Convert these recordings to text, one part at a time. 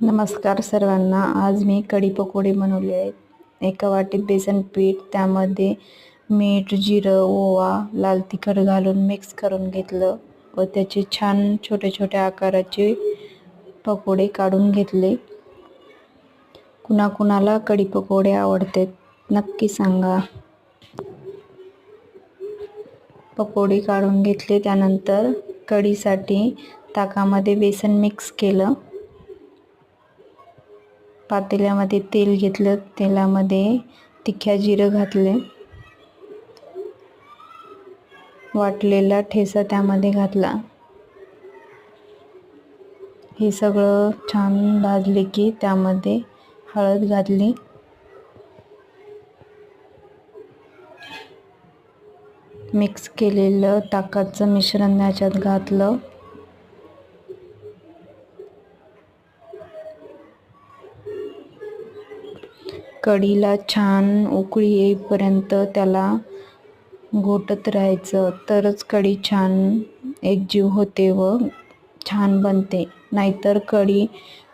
नमस्कार सर्वांना. आज मी कढी पकोडे बनवले आहेत. एका वाटीत बेसन पीठ, त्यामध्ये मीठ, जिरं, ओवा, लाल तिखट घालून मिक्स करून घेतलं व त्याचे छान छोटे छोटे आकाराचे पकोडे काढून घेतले. कुणाकुणाला कढी पकोडे आवडतात नक्की सांगा. पकोडे काढून घेतले. त्यानंतर कढीसाठी ताकामध्ये बेसन मिक्स केलं. पातेल्यामध्ये तेल घेतलं. तेलामध्ये तिखा जिरं घातले. वाटलेला ठेचा त्यामध्ये घातला. हे सगळं छान भाजले की त्यामध्ये हळद घातली. मिक्स केलेलं ताकाचं मिश्रण याच्यात घातलं. कढीला छान उकळी येईपर्यंत त्याला घोटत राहायचं, तरच कढी छान एकजीव होते व छान बनते. नाहीतर कढी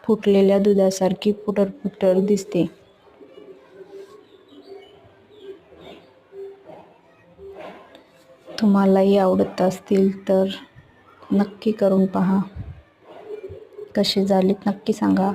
फुटलेल्या दुधासारखी पुटर दिसते. तुम्हालाही आवडत असतील तर नक्की करून पहा. कसे झालेत नक्की सांगा.